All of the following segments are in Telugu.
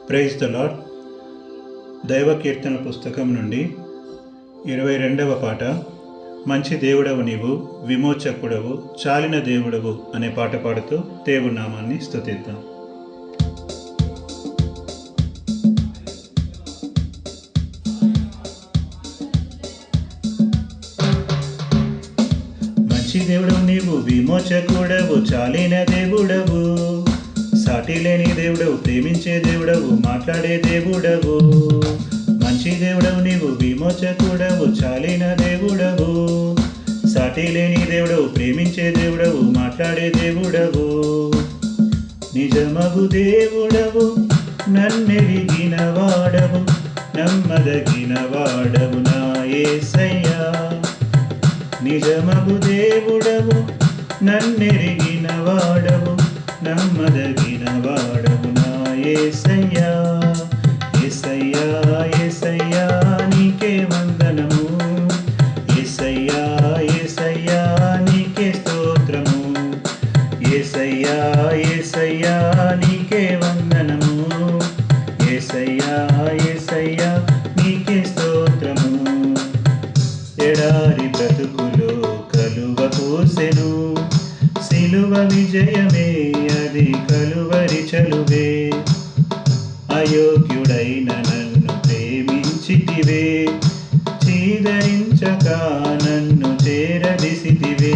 Praise the lord. దైవ కీర్తన పుస్తకం నుండి 22వ పాట. మంచి దేవుడవు నీవు, విమోచకుడవు, చాలిన దేవుడవు అనే పాట పాడుతూ దేవుడి నామాన్ని స్తుతిద్దాం. మంచి దేవుడవు నీవు, విమోచకుడవు, చాలిన దేవుడవు, సాటి లేని దేవుడవు, ప్రేమించే దేవుడవు, మాట్లాడే దేవుడవు. మంచి దేవుడవు నీవు, విమోచకుడవు, చాలిన దేవుడవు, సాటి లేని దేవుడవు, ప్రేమించే దేవుడవు, మాట్లాడే దేవుడవు. నిజమగు దేవుడవు, నన్నెరిగిన వాడవు, నమ్మదగిన వాడవు నా యేసయ్యా. నిజమగు దేవుడవు, నన్నెరిగిన వాడవు, నమ్మదగిన వాడవు నా యేసయ్యా. యేసయ్యా యేసయ్యా నీకే వందనము, యేసయ్యా యేసయ్యా నీకే స్తోత్రము, యేసయ్యా యేసయ్యా నీకే వందనము, యేసయ్యా యేసయ్యా నీకే స్తోత్రము. ఎడారి బ్రతుకులో కలువ పూసెను, సిలువ విజయమే అది కలువరి చలువే. అయోగ్యుడైన నన్ను ప్రేమించితివే, చీదరించక నన్ను చేరదిసితివే.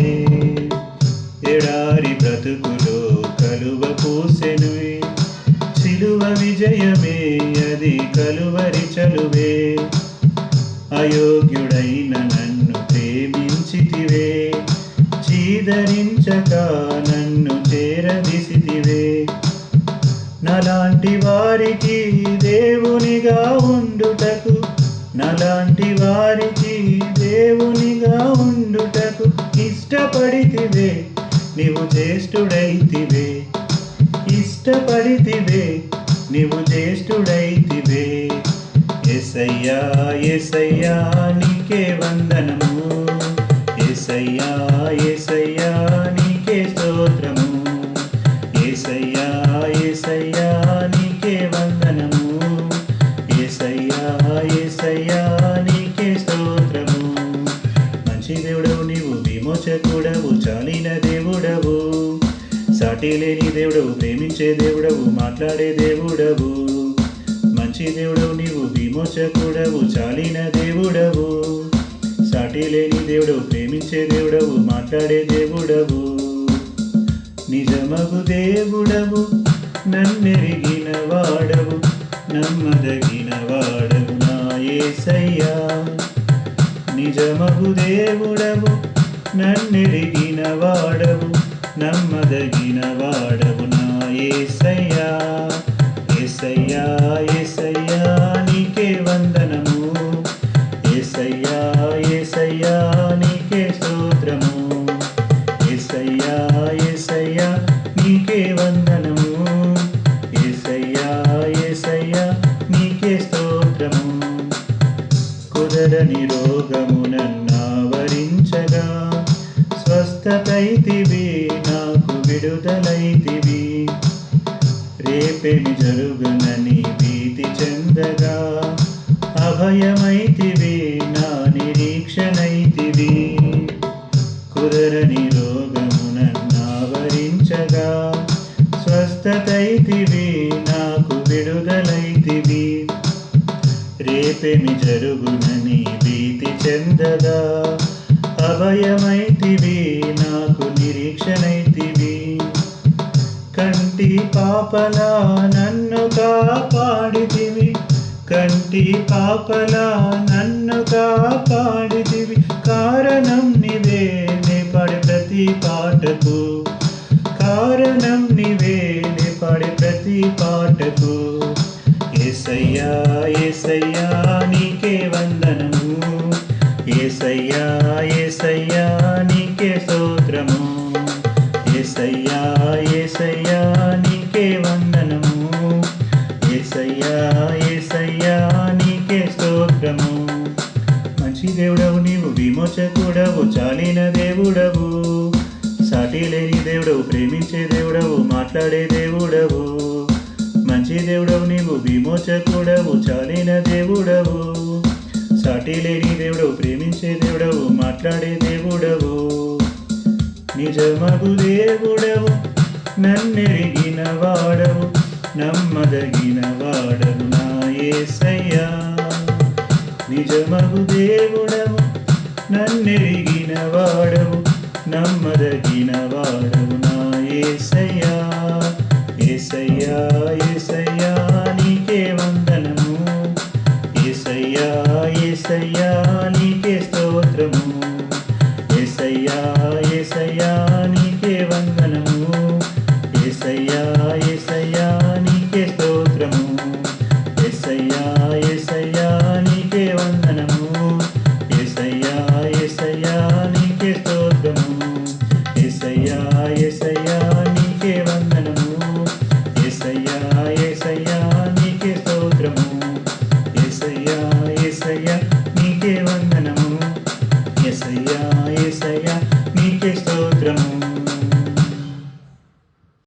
ఎడారి బ్రతుకులో కలువ పూసెను, సిలువ విజయమే అది కలువరి చలువే. అయోగ్యుడైన నన్ను ప్రేమించితివే, చీదరించక నన్ను చేరదిసితివే. నలాంటి వారికి దేవునిగా ఉండుటకు, నలాంటి వారికి దేవునిగా ఉండుటకు ఇష్టపడితివే, నీవు జ్యేష్ఠుడైతివే, ఇష్టపడితివే, నీవు జ్యేష్ఠుడైతివే. యేసయ్యా యేసయ్యా నీకే వందనము, యేసయ్యా యేసయ్యా నీకే స్తోత్రము, యేసయ్యా యేసయ్యా నీకే వందనము, యేసయ్యా యేసయ్యా నీకే స్తోత్రము. మంచి దేవుడవు నీవు, విమోచకుడవు, చాలిన దేవుడవు, సాటి లేని దేవుడవు, ప్రేమించే దేవుడవు, మాట్లాడే దేవుడవు. మంచి దేవుడవు నీవు, విమోచకుడవు, చాలిన దేవుడవు, సాటి లేని దేవుడవు, ప్రేమించే దేవుడవు, మాట్లాడే దేవుడవు. నిజమగు దేవుడవు, నన్నెరిగిన వాడవు, నమ్మదగిన వాడవు నా యేసయ్యా. నిజమగు దేవుడవు, నన్నెరిగిన వాడవు, నమ్మదగిన వాడవు నా యేసయ్యా. యేసయ్యా యేసయ్యా నీకే వందనము, యేసయ్యా యేసయ్యా నీకే స్తోత్రము, యేసయ్యా యేసయ్యా నీకే వందనము, యేసయ్యా యేసయ్యా నీకే స్తోత్రము. కుదరని రోగము నన్నావరించగా, స్వస్థతైతివి, నాకు విడుదలైతివి. రేపేమి జరుగునని భీతి చెందగా, అభయమైతివి, నా నిరీక్షణైతివి. కుదరని రోగమునన్నావరించగా, స్వస్థతైతివి, నాకు విడుదలైతివి. రేపేమి జరుగునని భీతి చెందగా, అభయమైతివి, నాకు నిరీక్షణైతివి. కంటి పాపలా నన్ను కాపాడితివి, కంటి పాపలా నన్ను కాపాడితివి. కారణం నీవే నే పాడే ప్రతి పాటకు, కారణం నీవే నే పాడే ప్రతి పాటకు. యేసయ్యా యేసయ్యా నీకే వందనము, యేసయ్యా యేసయ్యా నీకే స్తోత్రము, యేసయ్యా యేసయ్యా నీకే వందనము, యేసయ్యా యేసయ్యా నీకే స్తోత్రము. మంచి దేవుడవు నీవు, విమోచకుడవు, చాలిన దేవుడవు, సాటి లేని దేవుడవు, ప్రేమించే దేవుడవు, మాట్లాడే దేవుడవు. మంచి దేవుడవు నీవు, విమోచకుడవు, చాలిన దేవుడవు, సాటి లేని దేవుడవు, ప్రేమించే దేవుడవు, మాట్లాడే దేవుడవు, నిజమగు దేవుడవు, నన్నెరిగిన వాడవు, నమ్మదగిన వాడవు నా యేసయ్యా. నిజమగు దేవుడవు, నన్నెరిగిన వాడవు, నమ్మదగిన వాడవు నా యేసయ్యా. యేసయ్యా యేసయ్యా నీకే వందనము, యేసయ్యా యేసయ్యా నీకే స్తోత్రము, యేసయ్యా యేసయ్యా నీకే వందనము, యేసయ్యా యేసయ్యా నీకే స్తోత్రము, యేసయ్యా యేసయ్యా నీకే వందనము, యేసయ్యా యేసయ్యా నీకే స్తోత్రము, యేసయ్యా యేసయ్యా నీకే వందనము, యేసయ్యా యేసయ్యా నీకే స్తోత్రము, యేసయ్యా యేసయ్యా నీకే వందనము, యేసయ్యా యేసయ్యా నీకే స్తోత్రము.